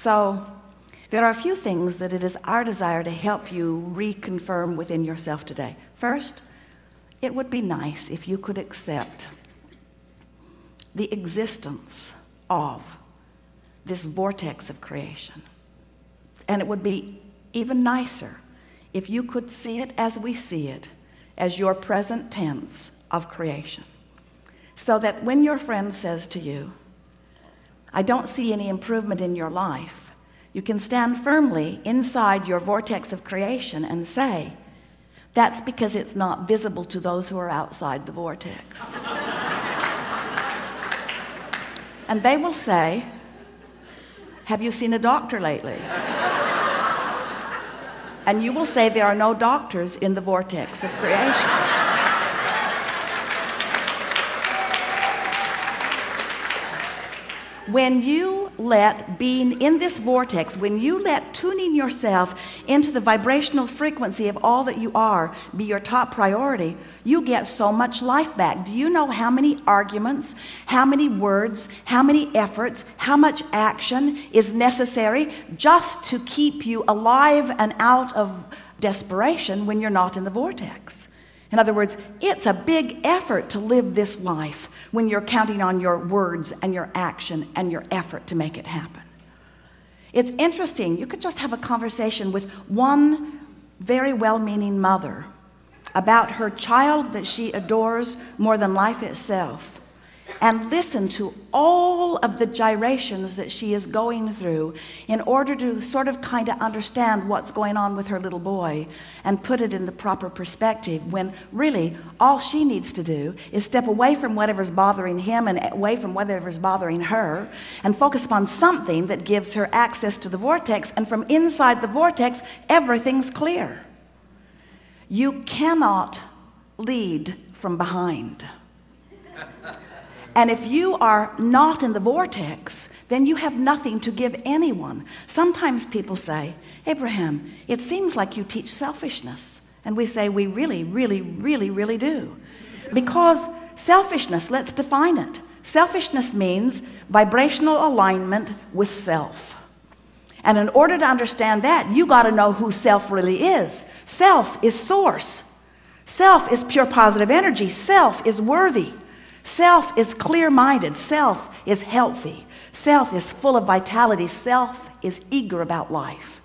So there are a few things that it is our desire to help you reconfirm within yourself today. First, it would be nice if you could accept the existence of this vortex of creation. And it would be even nicer if you could see it as we see it, as your present tense of creation. So that when your friend says to you, I don't see any improvement in your life, you can stand firmly inside your vortex of creation and say, that's because it's not visible to those who are outside the vortex. And they will say, have you seen a doctor lately? And you will say there are no doctors in the vortex of creation. When you let being in this vortex, when you let tuning yourself into the vibrational frequency of all that you are be your top priority, you get so much life back. Do you know how many arguments, how many words, how many efforts, how much action is necessary just to keep you alive and out of desperation when you're not in the vortex? In other words, it's a big effort to live this life when you're counting on your words and your action and your effort to make it happen. It's interesting. You could just have a conversation with one very well-meaning mother about her child that she adores more than life itself, and listen to all of the gyrations that she is going through in order to sort of kind of understand what's going on with her little boy and put it in the proper perspective, when really all she needs to do is step away from whatever's bothering him and away from whatever's bothering her and focus upon something that gives her access to the vortex, and from inside the vortex everything's clear. You cannot lead from behind. And if you are not in the vortex, then you have nothing to give anyone. Sometimes people say, Abraham, it seems like you teach selfishness. And we say, we really, really, really, really do. Because selfishness, let's define it. Selfishness means vibrational alignment with self. And in order to understand that, you got to know who self really is. Self is source. Self is pure positive energy. Self is worthy. Self is clear-minded. Self is healthy. Self is full of vitality. Self is eager about life.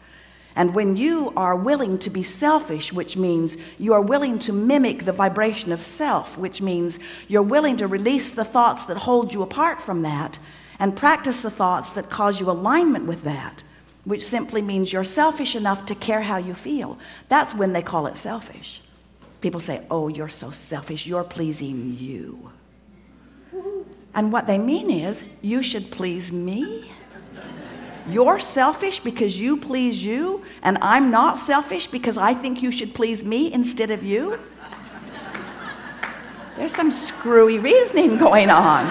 And when you are willing to be selfish, which means you are willing to mimic the vibration of self, which means you're willing to release the thoughts that hold you apart from that and practice the thoughts that cause you alignment with that, which simply means you're selfish enough to care how you feel. That's when they call it selfish. People say, oh, you're so selfish, you're pleasing you. And what they mean is, you should please me? You're selfish because you please you, and I'm not selfish because I think you should please me instead of you? There's some screwy reasoning going on.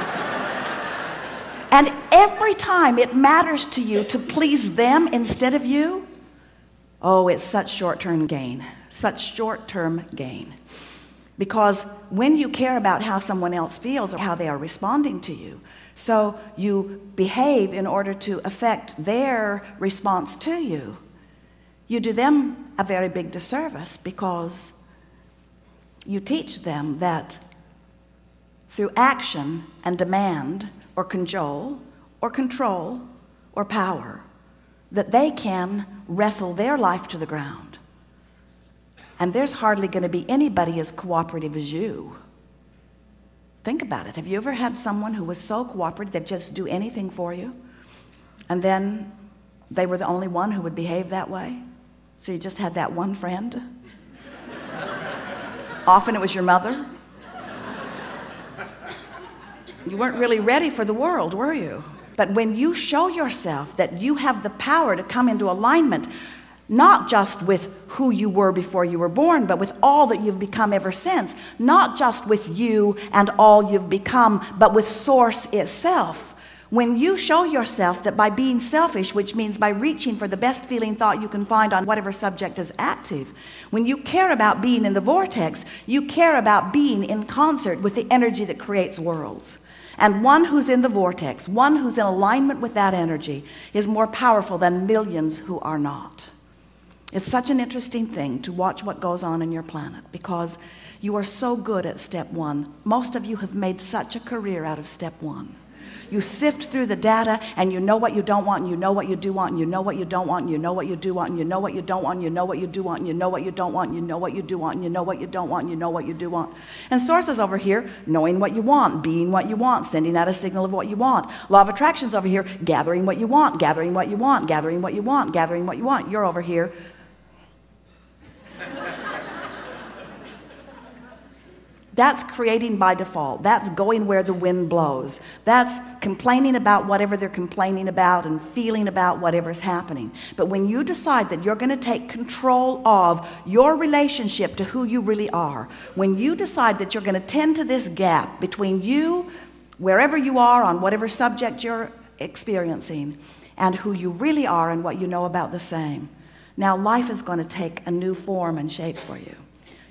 And every time it matters to you to please them instead of you, oh, it's such short-term gain, such short-term gain. Because when you care about how someone else feels or how they are responding to you, so you behave in order to affect their response to you, you do them a very big disservice, because you teach them that through action and demand or cajole or control or power, that they can wrestle their life to the ground. And there's hardly going to be anybody as cooperative as you. Think about it. Have you ever had someone who was so cooperative they'd just do anything for you, and then they were the only one who would behave that way? So you just had that one friend? Often it was your mother. You weren't really ready for the world, were you? But when you show yourself that you have the power to come into alignment, not just with who you were before you were born, but with all that you've become ever since, not just with you and all you've become, but with Source itself. When you show yourself that by being selfish, which means by reaching for the best feeling thought you can find on whatever subject is active, when you care about being in the vortex, you care about being in concert with the energy that creates worlds. And one who's in the vortex, one who's in alignment with that energy, is more powerful than millions who are not. It's such an interesting thing to watch what goes on in your planet, because you are so good at step one. Most of you have made such a career out of step one. You sift through the data, and you know what you don't want, and you know what you do want, and you know what you don't want, and you know what you do want, and you know what you don't want, and you know what you do want, and you know what you don't want, and you know what you do want, and you know what you don't want, and you know what you do want. And sources over here, knowing what you want, being what you want, sending out a signal of what you want. Law of attraction's over here, gathering what you want, gathering what you want, gathering what you want, gathering what you want. You're over here. That's creating by default. That's going where the wind blows. That's complaining about whatever they're complaining about and feeling about whatever's happening. But when you decide that you're going to take control of your relationship to who you really are, when you decide that you're going to tend to this gap between you, wherever you are on whatever subject you're experiencing, and who you really are and what you know about the same, now life is going to take a new form and shape for you.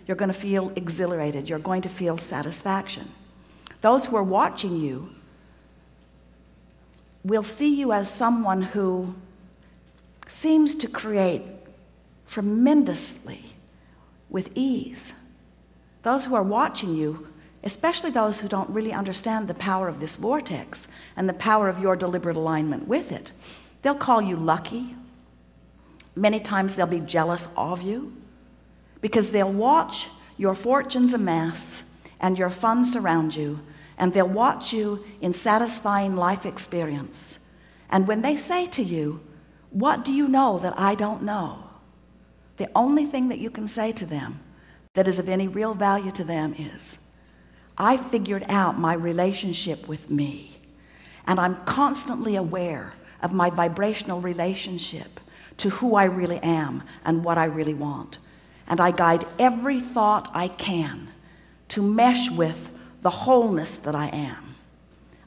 You're going to feel exhilarated. You're going to feel satisfaction. Those who are watching you will see you as someone who seems to create tremendously with ease. Those who are watching you, especially those who don't really understand the power of this vortex and the power of your deliberate alignment with it, they'll call you lucky. Many times they'll be jealous of you, because they'll watch your fortunes amass and your funds surround you, and they'll watch you in satisfying life experience. And when they say to you, "What do you know that I don't know?" the only thing that you can say to them that is of any real value to them is, "I figured out my relationship with me, and I'm constantly aware of my vibrational relationship to who I really am and what I really want. And I guide every thought I can to mesh with the wholeness that I am."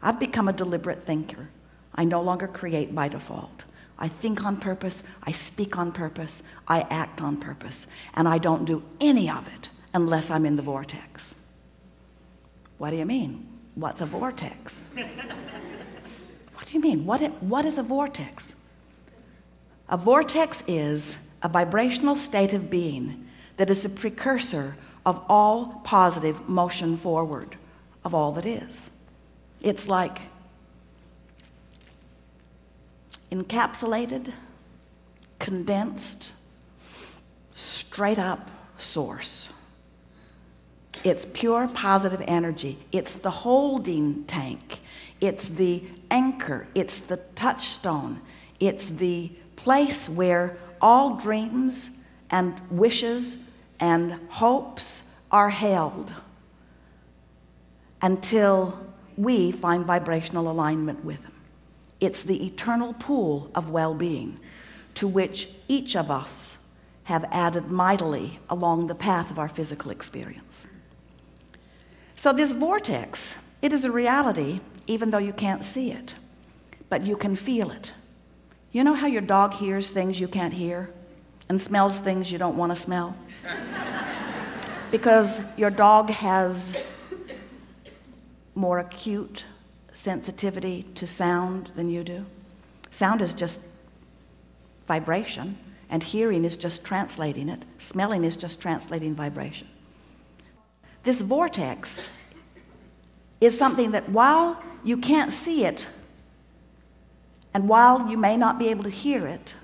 I've become a deliberate thinker. I no longer create by default. I think on purpose, I speak on purpose, I act on purpose, and I don't do any of it unless I'm in the vortex. What do you mean? What's a vortex? What do you mean? What is a vortex? A vortex is a vibrational state of being that is the precursor of all positive motion forward of all that is. It's like encapsulated, condensed, straight up source. It's pure positive energy. It's the holding tank. It's the anchor. It's the touchstone. It's the place where all dreams and wishes and hopes are held until we find vibrational alignment with them. It's the eternal pool of well-being to which each of us have added mightily along the path of our physical experience. So this vortex, it is a reality even though you can't see it, but you can feel it. You know how your dog hears things you can't hear and smells things you don't want to smell? Because your dog has more acute sensitivity to sound than you do. Sound is just vibration, and hearing is just translating it. Smelling is just translating vibration. This vortex is something that while you can't see it, and while you may not be able to hear it,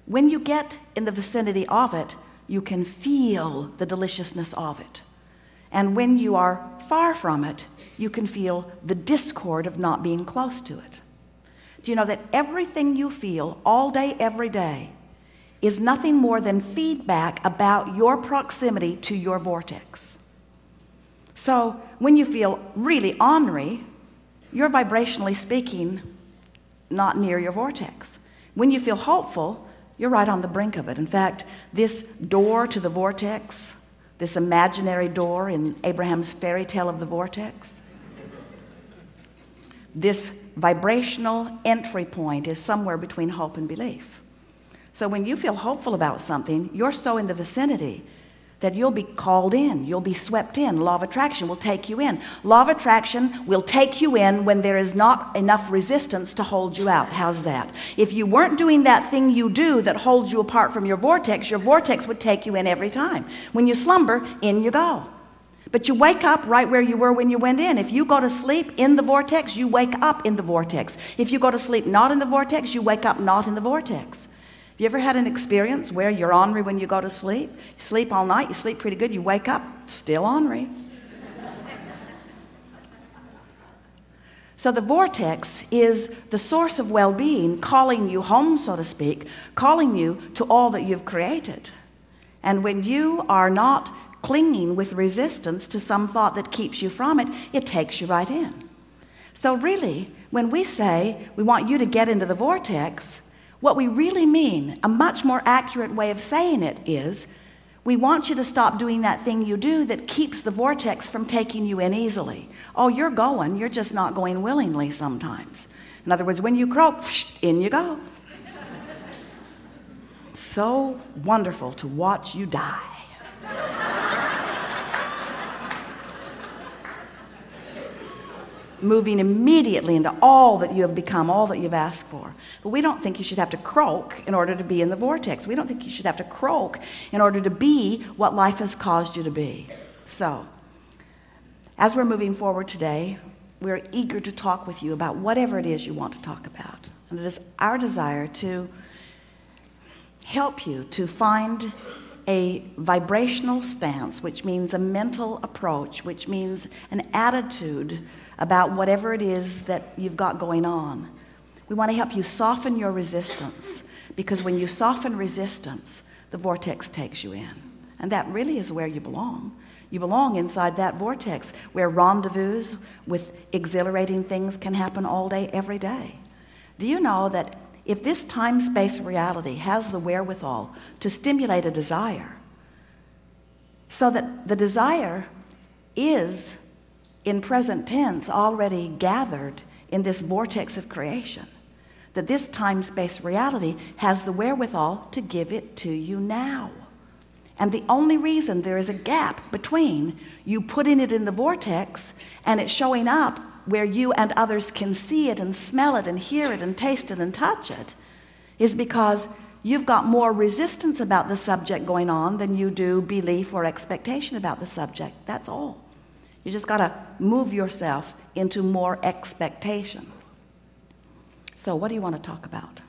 when you get in the vicinity of it, you can feel the deliciousness of it. And when you are far from it, you can feel the discord of not being close to it. Do you know that everything you feel all day, every day, is nothing more than feedback about your proximity to your vortex? So when you feel really ornery, you're vibrationally speaking not near your vortex. When you feel hopeful, you're right on the brink of it. In fact, this door to the vortex, this imaginary door in Abraham's fairy tale of the vortex, this vibrational entry point is somewhere between hope and belief. So when you feel hopeful about something, you're so in the vicinity that you'll be called in, you'll be swept in. Law of attraction will take you in. Law of attraction will take you in when there is not enough resistance to hold you out. How's that? If you weren't doing that thing you do that holds you apart from your vortex would take you in every time. When you slumber, in you go. But you wake up right where you were when you went in. If you go to sleep in the vortex, you wake up in the vortex. If you go to sleep not in the vortex, you wake up not in the vortex. You ever had an experience where you're ornery when you go to sleep? You sleep all night, you sleep pretty good, you wake up, still ornery. So the vortex is the source of well-being, calling you home, so to speak, calling you to all that you've created. And when you are not clinging with resistance to some thought that keeps you from it, it takes you right in. So really, when we say we want you to get into the vortex, what we really mean, a much more accurate way of saying it is, we want you to stop doing that thing you do that keeps the vortex from taking you in easily. Oh, you're going, you're just not going willingly sometimes. In other words, when you croak, in you go. So wonderful to watch you die. Moving immediately into all that you have become, all that you've asked for. But we don't think you should have to croak in order to be in the vortex. We don't think you should have to croak in order to be what life has caused you to be. So, as we're moving forward today, we're eager to talk with you about whatever it is you want to talk about. And it is our desire to help you to find a vibrational stance, which means a mental approach, which means an attitude about whatever it is that you've got going on. We want to help you soften your resistance, because when you soften resistance, the vortex takes you in. And that really is where you belong. You belong inside that vortex where rendezvous with exhilarating things can happen all day, every day. Do you know that if this time-space reality has the wherewithal to stimulate a desire, so that the desire is in present tense already gathered in this vortex of creation, that this time-space reality has the wherewithal to give it to you now. And the only reason there is a gap between you putting it in the vortex and it showing up where you and others can see it and smell it and hear it and taste it and touch it is because you've got more resistance about the subject going on than you do belief or expectation about the subject. That's all. You just got to move yourself into more expectation. So what do you want to talk about?